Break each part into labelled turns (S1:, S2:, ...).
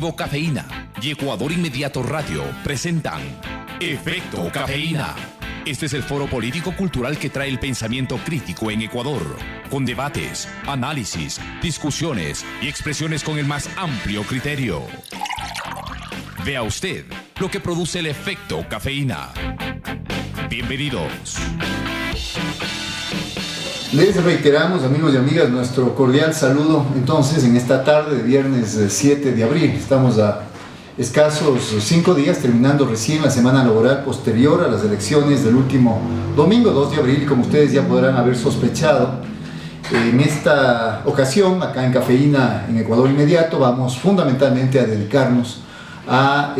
S1: informativo Cafeína y Ecuador Inmediato Radio presentan Efecto Cafeína. Este es el foro político-cultural que trae el pensamiento crítico en Ecuador, con debates, análisis, discusiones y expresiones con el más amplio criterio. Vea usted lo que produce el efecto cafeína. Bienvenidos.
S2: Les reiteramos, amigos y amigas, nuestro cordial saludo entonces en esta tarde de viernes 7 de abril. Estamos a escasos 5 días, terminando recién la semana laboral posterior a las elecciones del último domingo 2 de abril, y como ustedes ya podrán haber sospechado, en esta ocasión, acá en Cafeína, en Ecuador Inmediato, vamos fundamentalmente a dedicarnos a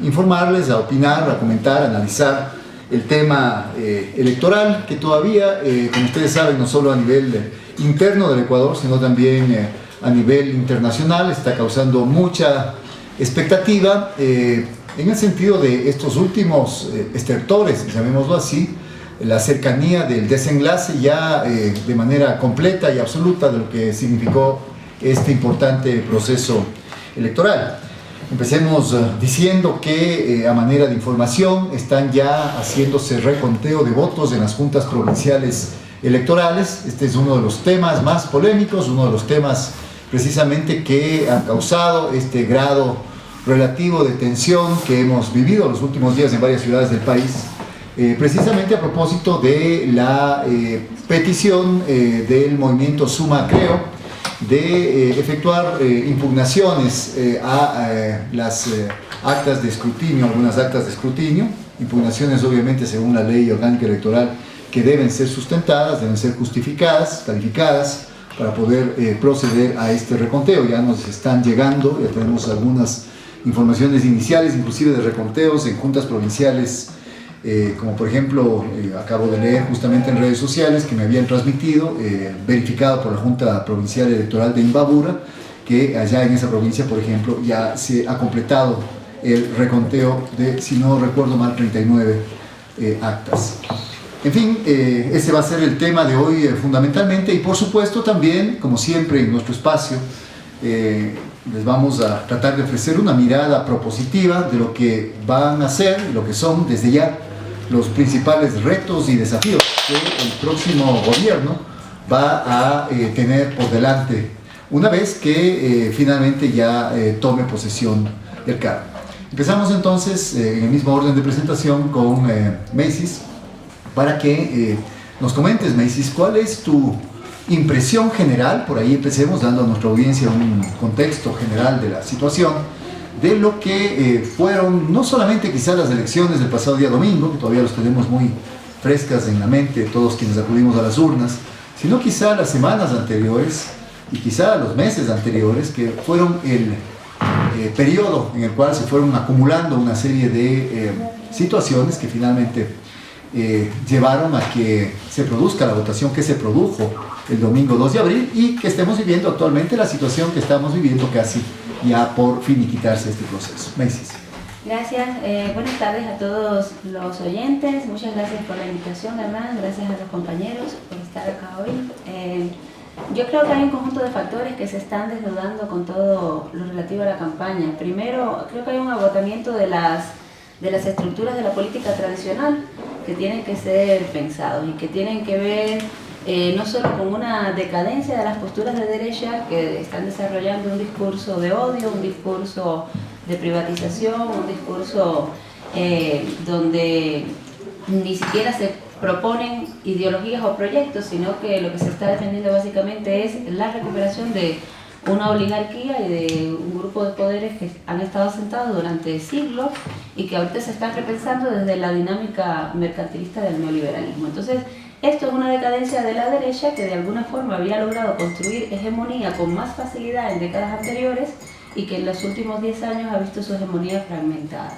S2: informarles, a opinar, a comentar, a analizar el tema electoral, que todavía, como ustedes saben, no solo a nivel interno del Ecuador, sino también a nivel internacional, está causando mucha expectativa en el sentido de estos últimos estertores, llamémoslo así, la cercanía del desenlace ya de manera completa y absoluta de lo que significó este importante proceso electoral. Empecemos diciendo que a manera de información están ya haciéndose reconteo de votos en las juntas provinciales electorales. Este es uno de los temas más polémicos, uno de los temas precisamente que han causado este grado relativo de tensión que hemos vivido los últimos días en varias ciudades del país, precisamente a propósito de la petición del movimiento Suma Creo de efectuar impugnaciones a las actas de escrutinio, algunas actas de escrutinio, impugnaciones obviamente según la ley orgánica electoral que deben ser sustentadas, deben ser justificadas, calificadas para poder proceder a este reconteo. Ya nos están llegando, ya tenemos algunas informaciones iniciales, inclusive de reconteos en juntas provinciales, como por ejemplo, acabo de leer justamente en redes sociales que me habían transmitido, verificado por la Junta Provincial Electoral de Imbabura, que allá en esa provincia, por ejemplo, ya se ha completado el reconteo de, si no recuerdo mal, 39 actas. En fin, ese va a ser el tema de hoy fundamentalmente, y por supuesto también, como siempre en nuestro espacio, les vamos a tratar de ofrecer una mirada propositiva de lo que van a ser, lo que son desde ya los principales retos y desafíos que el próximo gobierno va a tener por delante una vez que finalmente ya tome posesión del cargo. Empezamos entonces en el mismo orden de presentación con Macy's, para que nos comentes, Macy's, ¿cuál es tu impresión general? Por ahí empecemos dando a nuestra audiencia un contexto general de la situación, de lo que fueron no solamente quizás las elecciones del pasado día domingo, que todavía los tenemos muy frescas en la mente todos quienes acudimos a las urnas, sino quizá las semanas anteriores y quizá los meses anteriores, que fueron el periodo en el cual se fueron acumulando una serie de situaciones que finalmente llevaron a que se produzca la votación que se produjo el domingo 2 de abril y que estemos viviendo actualmente la situación que estamos viviendo casi ya por finiquitarse este proceso. Macy's.
S3: Gracias, buenas tardes a todos los oyentes, muchas gracias por la invitación, Hernán, gracias a los compañeros por estar acá hoy. Yo creo que hay un conjunto de factores que se están desnudando con todo lo relativo a la campaña. Primero, creo que hay un agotamiento de las estructuras de la política tradicional que tienen que ser pensados y que tienen que ver no solo con una decadencia de las posturas de derecha que están desarrollando un discurso de odio, un discurso de privatización, un discurso donde ni siquiera se proponen ideologías o proyectos, sino que lo que se está defendiendo básicamente es la recuperación de una oligarquía y de un grupo de poderes que han estado sentados durante siglos y que ahorita se están repensando desde la dinámica mercantilista del neoliberalismo. Entonces, esto es una decadencia de la derecha que de alguna forma había logrado construir hegemonía con más facilidad en décadas anteriores y que en los últimos 10 años ha visto su hegemonía fragmentada.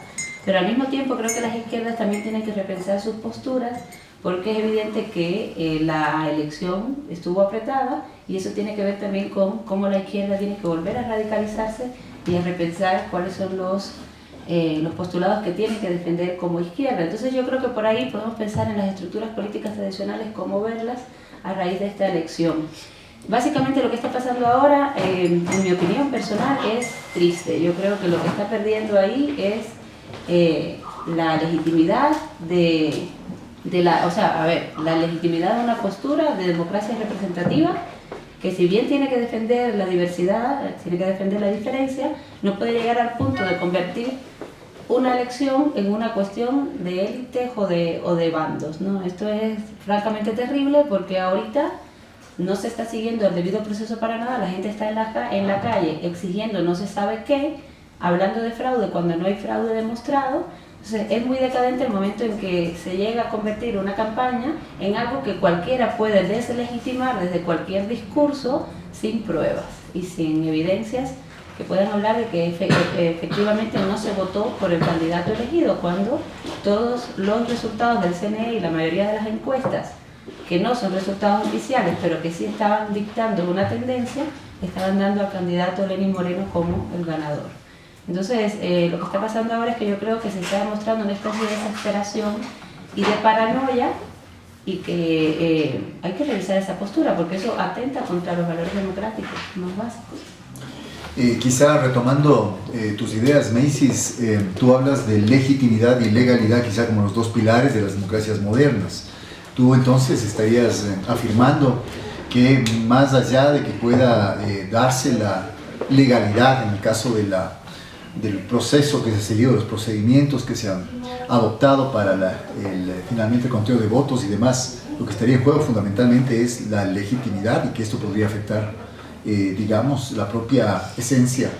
S3: Pero al mismo tiempo creo que las izquierdas también tienen que repensar sus posturas, porque es evidente que la elección estuvo apretada y eso tiene que ver también con cómo la izquierda tiene que volver a radicalizarse y a repensar cuáles son los postulados que tiene que defender como izquierda. Entonces yo creo que por ahí podemos pensar en las estructuras políticas tradicionales, cómo verlas a raíz de esta elección. Básicamente lo que está pasando ahora, en mi opinión personal, es triste. Yo creo que lo que está perdiendo ahí es la legitimidad la legitimidad de una postura de democracia representativa que, si bien tiene que defender la diversidad, tiene que defender la diferencia, no puede llegar al punto de convertir una elección en una cuestión de élites o de bandos, ¿no? Esto es francamente terrible, porque ahorita no se está siguiendo el debido proceso para nada. La gente está en la calle exigiendo no se sabe qué, hablando de fraude cuando no hay fraude demostrado. Entonces es muy decadente el momento en que se llega a convertir una campaña en algo que cualquiera puede deslegitimar desde cualquier discurso, sin pruebas y sin evidencias que puedan hablar de que efectivamente no se votó por el candidato elegido, cuando todos los resultados del CNE y la mayoría de las encuestas, que no son resultados oficiales, pero que sí estaban dictando una tendencia, estaban dando al candidato Lenín Moreno como el ganador. Entonces, lo que está pasando ahora es que yo creo que se está demostrando una especie de desesperación y de paranoia, y que hay que revisar esa postura, porque eso atenta contra los valores democráticos más básicos.
S2: Quizá retomando tus ideas, Macy's, tú hablas de legitimidad y legalidad quizá como los dos pilares de las democracias modernas. Tú entonces estarías afirmando que, más allá de que pueda darse la legalidad en el caso del proceso que se siguió, los procedimientos que se han adoptado para finalmente el conteo de votos y demás, lo que estaría en juego fundamentalmente es la legitimidad, y que esto podría afectar digamos, la propia esencia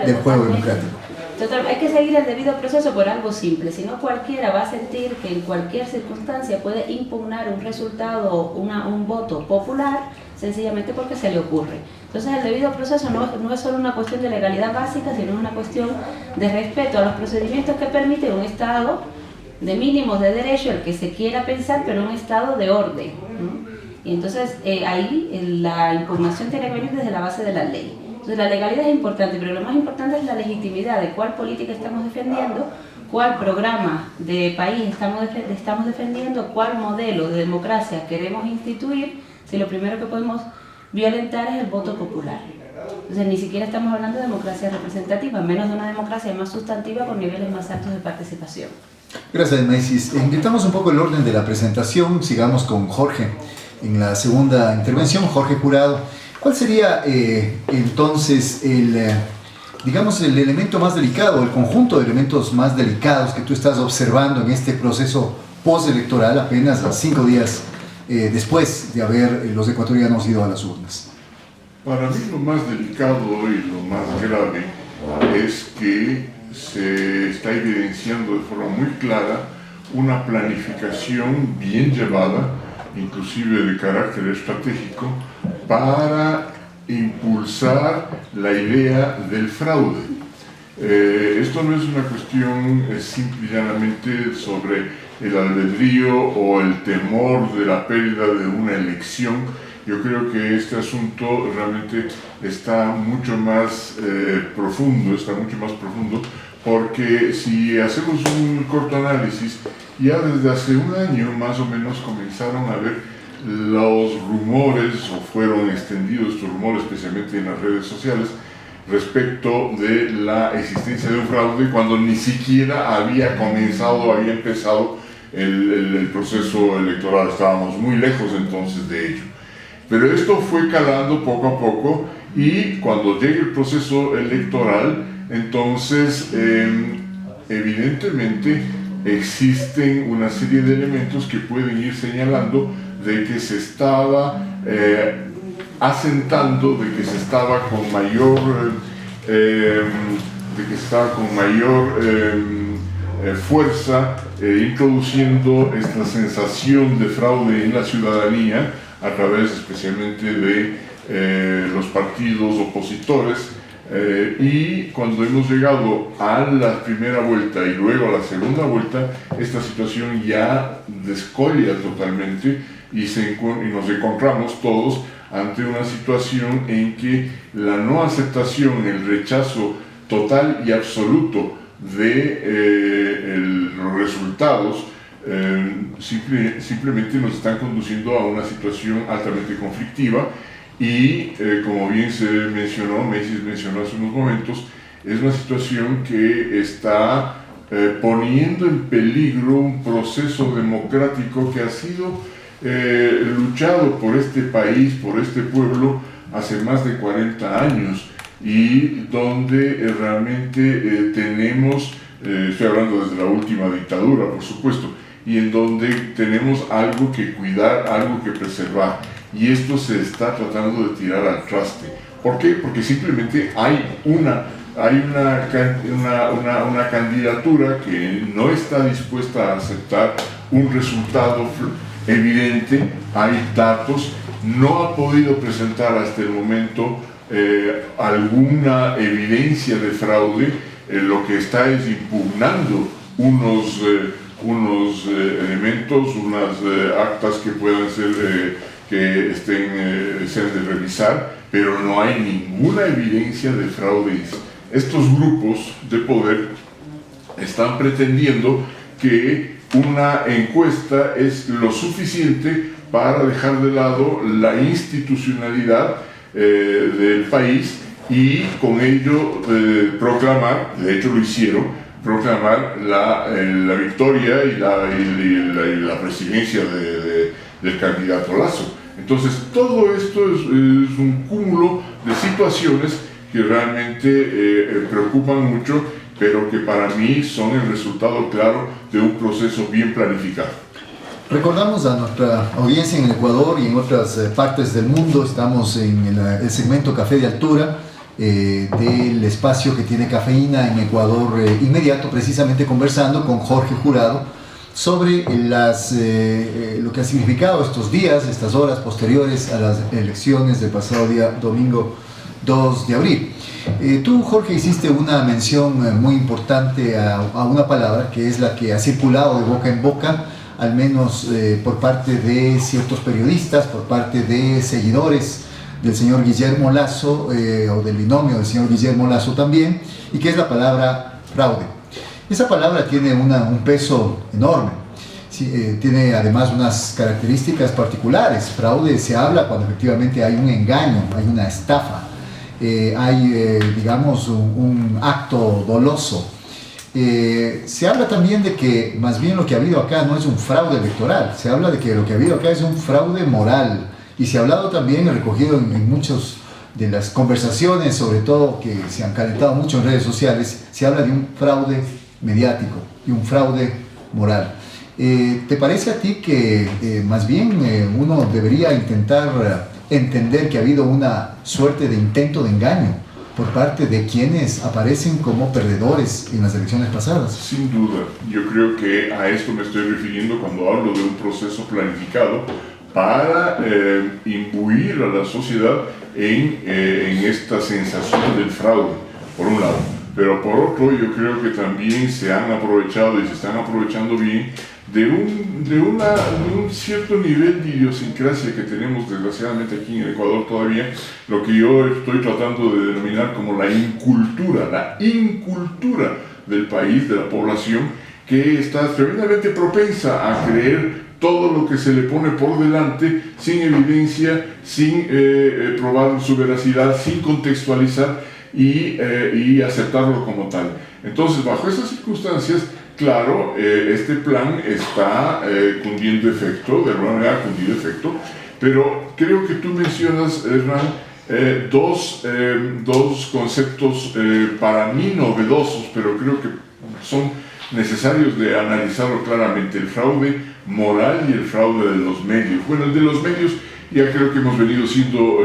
S2: del juego democrático.
S3: Total, hay que seguir el debido proceso por algo simple, si no cualquiera va a sentir que en cualquier circunstancia puede impugnar un resultado, un voto popular, sencillamente porque se le ocurre. Entonces el debido proceso no es solo una cuestión de legalidad básica, sino una cuestión de respeto a los procedimientos que permite un Estado de mínimos de derecho, el que se quiera pensar, pero un Estado de orden, ¿no? Y entonces ahí la impugnación tiene que venir desde la base de la ley. Entonces la legalidad es importante, pero lo más importante es la legitimidad de cuál política estamos defendiendo, cuál programa de país estamos defendiendo, cuál modelo de democracia queremos instituir, si lo primero que podemos violentar es el voto popular. Entonces ni siquiera estamos hablando de democracia representativa, menos de una democracia más sustantiva con niveles más altos de participación.
S2: Gracias, Macy's. Invirtamos un poco el orden de la presentación, sigamos con Jorge. En la segunda intervención, Jorge Jurado, ¿cuál sería entonces el elemento más delicado, el conjunto de elementos más delicados que tú estás observando en este proceso postelectoral, apenas a 5 días después de haber los ecuatorianos ido a las urnas?
S4: Para mí lo más delicado y lo más grave es que se está evidenciando de forma muy clara una planificación bien llevada, inclusive de carácter estratégico, para impulsar la idea del fraude. Esto no es una cuestión simple y llanamente sobre el albedrío o el temor de la pérdida de una elección. Yo creo que este asunto realmente está mucho más profundo, porque si hacemos un corto análisis, ya desde hace un año más o menos comenzaron a ver los rumores, o fueron extendidos estos rumores especialmente en las redes sociales, respecto de la existencia de un fraude cuando ni siquiera había empezado el proceso electoral. Estábamos muy lejos entonces de ello. Pero esto fue calando poco a poco, y cuando llegue el proceso electoral, entonces evidentemente existen una serie de elementos que pueden ir señalando de que se estaba asentando, de que se estaba con mayor fuerza introduciendo esta sensación de fraude en la ciudadanía a través especialmente de los partidos opositores. Y cuando hemos llegado a la primera vuelta y luego a la segunda vuelta, esta situación ya descolla totalmente, y nos encontramos todos ante una situación en que la no aceptación, el rechazo total y absoluto de los resultados simplemente nos están conduciendo a una situación altamente conflictiva. y como bien Mesis mencionó hace unos momentos, es una situación que está poniendo en peligro un proceso democrático que ha sido luchado por este país, por este pueblo, hace más de 40 años, y donde realmente tenemos, estoy hablando desde la última dictadura, por supuesto, y en donde tenemos algo que cuidar, algo que preservar, y esto se está tratando de tirar al traste. ¿Por qué? Porque simplemente hay una candidatura que no está dispuesta a aceptar un resultado evidente, hay datos, no ha podido presentar hasta el momento alguna evidencia de fraude, lo que está es impugnando unos elementos, unas actas que puedan ser, ser de revisar, pero no hay ninguna evidencia de fraude. Estos grupos de poder están pretendiendo que una encuesta es lo suficiente para dejar de lado la institucionalidad del país y con ello proclamar, de hecho lo hicieron, proclamar la victoria y la presidencia del candidato Lasso. Entonces todo esto es un cúmulo de situaciones que realmente preocupan mucho, pero que para mí son el resultado claro de un proceso bien planificado.
S2: Recordamos a nuestra audiencia en Ecuador y en otras partes del mundo, estamos en el segmento Café de Altura del espacio que tiene Cafeína en Ecuador Inmediato, precisamente conversando con Jorge Jurado sobre lo que ha significado estos días, estas horas posteriores a las elecciones del pasado día domingo 2 de abril. Tú, Jorge, hiciste una mención muy importante a una palabra que es la que ha circulado de boca en boca, al menos por parte de ciertos periodistas, por parte de seguidores del señor Guillermo Lasso, o del binomio del señor Guillermo Lasso también, y que es la palabra fraude. Esa palabra tiene un peso enorme, sí, tiene además unas características particulares. Fraude se habla cuando efectivamente hay un engaño, hay una estafa, hay, digamos, un acto doloso. Se habla también de que más bien lo que ha habido acá no es un fraude electoral, se habla de que lo que ha habido acá es un fraude moral, y se ha hablado también, recogido en muchas de las conversaciones, sobre todo que se han calentado mucho en redes sociales, se habla de un fraude mediático y un fraude moral. ¿Te parece a ti que más bien uno debería intentar entender que ha habido una suerte de intento de engaño por parte de quienes aparecen como perdedores en las elecciones pasadas?
S4: Sin duda, yo creo que a esto me estoy refiriendo cuando hablo de un proceso planificado para imbuir a la sociedad en esta sensación del fraude, por un lado. Pero por otro, yo creo que también se han aprovechado y se están aprovechando bien de un cierto nivel de idiosincrasia que tenemos desgraciadamente aquí en Ecuador todavía, lo que yo estoy tratando de denominar como la incultura del país, de la población, que está tremendamente propensa a creer todo lo que se le pone por delante, sin evidencia, sin probar su veracidad, sin contextualizar y aceptarlo como tal. Entonces, bajo esas circunstancias, claro, este plan está cundiendo efecto, de alguna manera ha cundido efecto, pero creo que tú mencionas, Hernán, dos conceptos para mí novedosos, pero creo que son necesarios de analizarlo claramente: el fraude moral y el fraude de los medios. Bueno, el de los medios ya creo que hemos venido siendo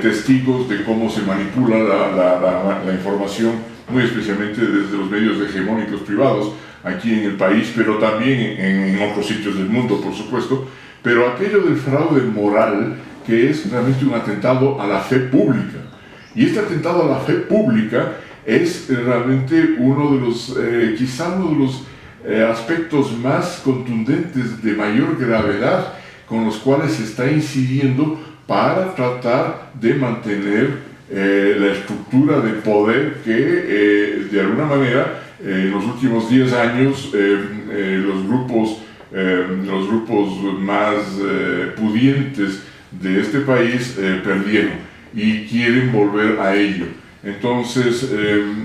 S4: testigos de cómo se manipula la información, muy especialmente desde los medios hegemónicos privados aquí en el país, pero también en otros sitios del mundo, por supuesto. Pero aquello del fraude moral, que es realmente un atentado a la fe pública. Y este atentado a la fe pública es realmente uno de los, quizá uno de los aspectos más contundentes, de mayor gravedad, con los cuales se está incidiendo para tratar de mantener la estructura de poder que de alguna manera en los últimos 10 años los grupos más pudientes de este país perdieron y quieren volver a ello. Entonces,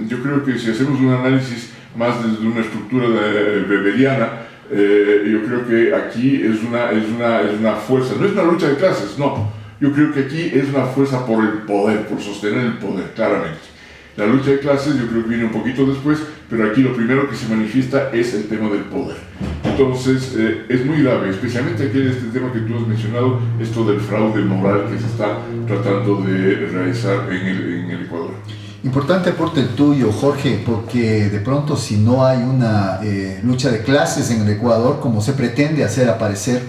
S4: yo creo que si hacemos un análisis más desde una estructura weberiana, yo creo que aquí es una fuerza, no es una lucha de clases, no. Yo creo que aquí es una fuerza por el poder, por sostener el poder, claramente. La lucha de clases yo creo que viene un poquito después, pero aquí lo primero que se manifiesta es el tema del poder. Entonces, es muy grave, especialmente aquí en este tema que tú has mencionado, esto del fraude moral que se está tratando de realizar en el Ecuador. Importante aporte el tuyo, Jorge, porque de pronto si no hay una lucha de clases en el Ecuador, como se pretende hacer aparecer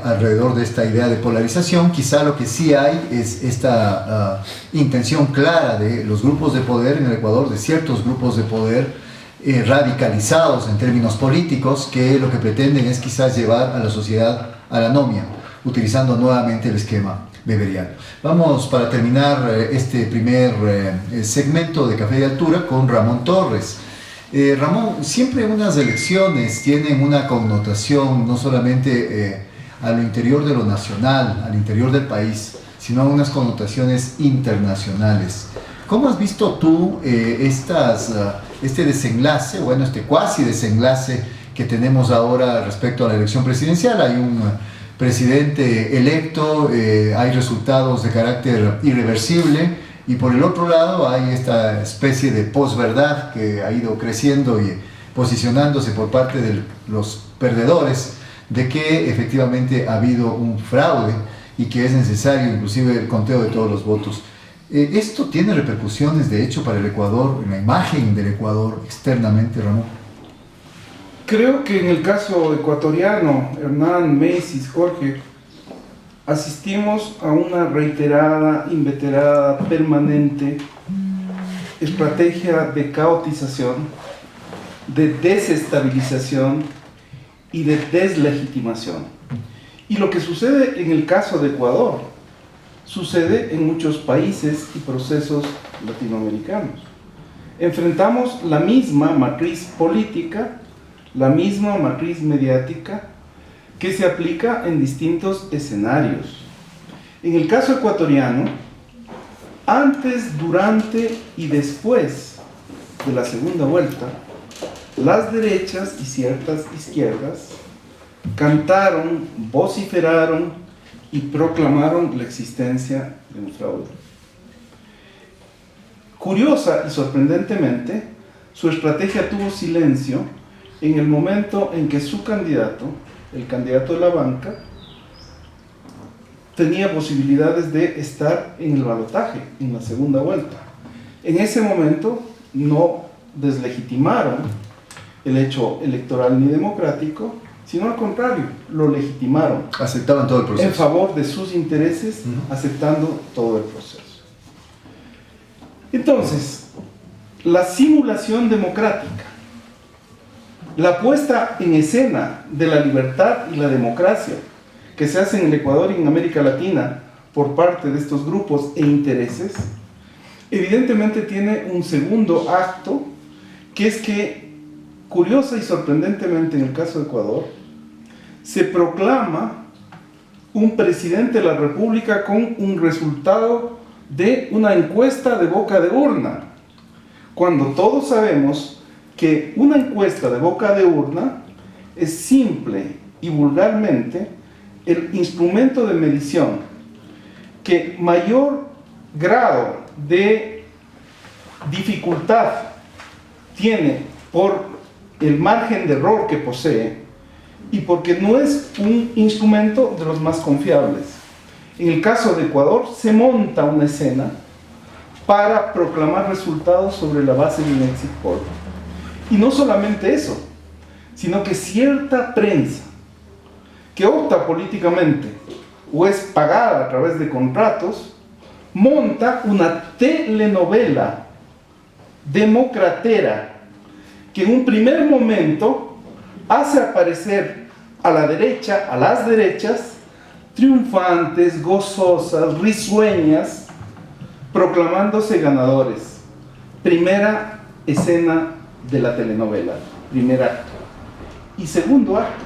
S4: alrededor de esta idea de polarización, quizá lo que sí hay es esta intención clara de los grupos de poder en el Ecuador, de ciertos grupos de poder radicalizados en términos políticos, que lo que pretenden es quizás llevar a la sociedad a la anomia, utilizando nuevamente el esquema weberiano. Vamos para terminar este primer segmento de Café de Altura con Ramón Torres. Ramón, siempre unas elecciones tienen una connotación no solamente a lo interior de lo nacional, al interior del país, sino unas connotaciones internacionales. ¿Cómo has visto tú este desenlace, bueno, este cuasi desenlace que tenemos ahora respecto a la elección presidencial? Hay un presidente electo, hay resultados de carácter irreversible, y por el otro lado hay esta especie de posverdad que ha ido creciendo y posicionándose por parte de los perdedores, de que efectivamente ha habido un fraude y que es necesario inclusive el conteo de todos los votos. ¿Esto tiene repercusiones de hecho para el Ecuador, en la imagen del Ecuador externamente, Ramón?
S5: Creo que en el caso ecuatoriano, Hernán, Mesis, Jorge, asistimos a una reiterada, inveterada, permanente estrategia de caotización, de desestabilización y de deslegitimación. Y lo que sucede en el caso de Ecuador, sucede en muchos países y procesos latinoamericanos. Enfrentamos la misma matriz política, la misma matriz mediática, que se aplica en distintos escenarios. En el caso ecuatoriano, antes, durante y después de la segunda vuelta, las derechas y ciertas izquierdas cantaron, vociferaron y proclamaron la existencia de un fraude. Curiosa y sorprendentemente, su estrategia tuvo silencio en el momento en que su candidato, el candidato de la banca, tenía posibilidades de estar en el balotaje, en la segunda vuelta. En ese momento no deslegitimaron el hecho electoral ni democrático, sino al contrario, lo legitimaron.
S2: Aceptaban todo el proceso.
S5: En favor de sus intereses, aceptando todo el proceso. Entonces, la simulación democrática, la puesta en escena de la libertad y la democracia que se hace en el Ecuador y en América Latina por parte de estos grupos e intereses, evidentemente tiene un segundo acto, que es que, curiosa y sorprendentemente en el caso de Ecuador, se proclama un presidente de la República con un resultado de una encuesta de boca de urna, cuando todos sabemos que una encuesta de boca de urna es simple y vulgarmente el instrumento de medición que mayor grado de dificultad tiene por el margen de error que posee y porque no es un instrumento de los más confiables. En el caso de Ecuador se monta una escena para proclamar resultados sobre la base de un exit poll. Y no solamente eso, sino que cierta prensa que opta políticamente o es pagada a través de contratos, monta una telenovela democratera que en un primer momento hace aparecer a la derecha, a las derechas, triunfantes, gozosas, risueñas, proclamándose ganadores. Primera escena de la telenovela, primer acto. Y segundo acto,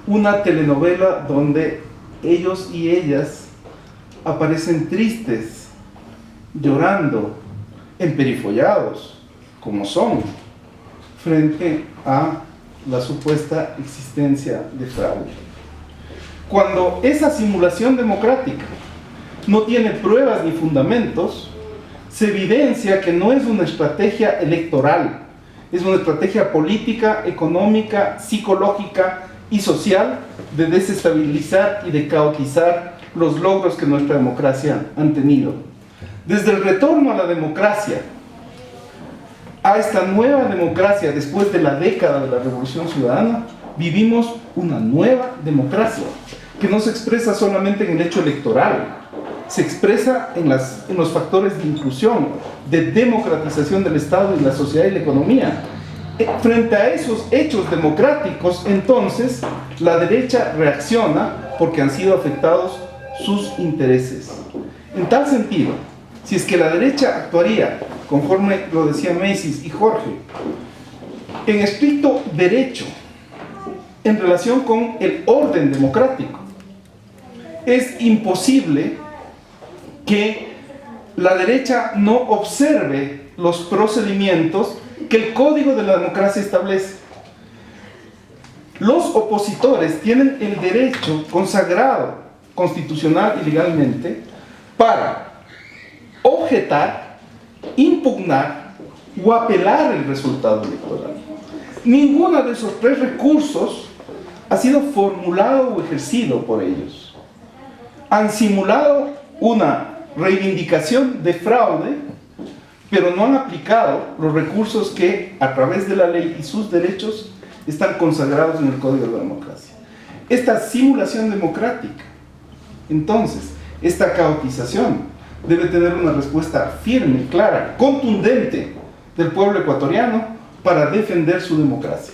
S5: una telenovela donde ellos y ellas aparecen tristes, llorando, emperifollados, como son, frente a la supuesta existencia de fraude. Cuando esa simulación democrática no tiene pruebas ni fundamentos, se evidencia que no es una estrategia electoral, es una estrategia política, económica, psicológica y social de desestabilizar y de caotizar los logros que nuestra democracia han tenido. Desde el retorno a la democracia, a esta nueva democracia después de la década de la Revolución Ciudadana, vivimos una nueva democracia que no se expresa solamente en el hecho electoral, se expresa en los factores de inclusión, de democratización del Estado y la sociedad y la economía. Frente a esos hechos democráticos, entonces, la derecha reacciona porque han sido afectados sus intereses. En tal sentido, si es que la derecha actuaría, conforme lo decía Mesis y Jorge, en estricto derecho, en relación con el orden democrático, es imposible que la derecha no observe los procedimientos que el Código de la Democracia establece. Los opositores tienen el derecho consagrado constitucional y legalmente para objetar, impugnar o apelar el resultado electoral. Ninguno de esos tres recursos ha sido formulado o ejercido por ellos. Han simulado una reivindicación de fraude, pero no han aplicado los recursos que a través de la ley y sus derechos están consagrados en el Código de la Democracia. Esta simulación democrática, entonces, esta caotización debe tener una respuesta firme, clara, contundente del pueblo ecuatoriano para defender su democracia,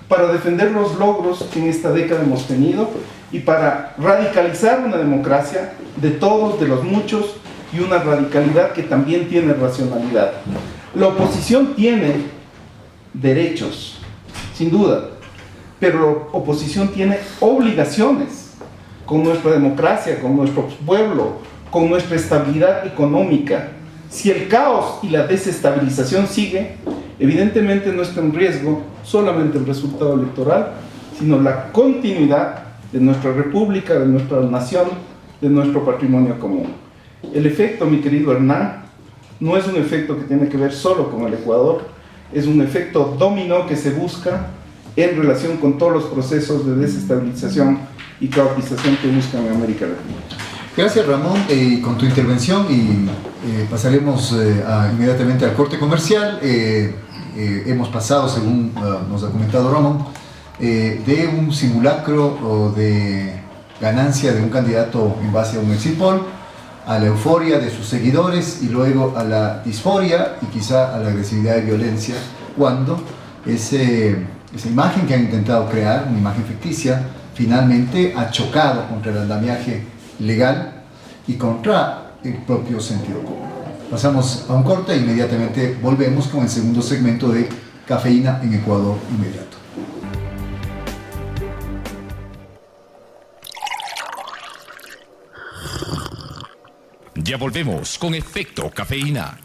S5: para defender los logros que en esta década hemos tenido y para radicalizar una democracia de todos, de los muchos, y una radicalidad que también tiene racionalidad. La oposición tiene derechos, sin duda, pero la oposición tiene obligaciones con nuestra democracia, con nuestro pueblo, con nuestra estabilidad económica. Si el caos y la desestabilización sigue, evidentemente no está en riesgo solamente el resultado electoral, sino la continuidad de nuestra república, de nuestra nación, de nuestro patrimonio común. El efecto, mi querido Hernán, no es un efecto que tiene que ver solo con el Ecuador, es un efecto dominó que se busca en relación con todos los procesos de desestabilización y caotización que buscan en América Latina.
S2: Gracias, Ramón, con tu intervención, y pasaremos inmediatamente al corte comercial. Hemos pasado, según nos ha comentado Ramón, de un simulacro de ganancia de un candidato en base a un exit poll, a la euforia de sus seguidores y luego a la disforia y quizá a la agresividad y violencia cuando esa imagen que han intentado crear, una imagen ficticia, finalmente ha chocado contra el andamiaje legal y contra el propio sentido común. Pasamos a un corte e inmediatamente volvemos con el segundo segmento de Cafeína en Ecuador Inmediato.
S1: Ya volvemos con Efecto Cafeína.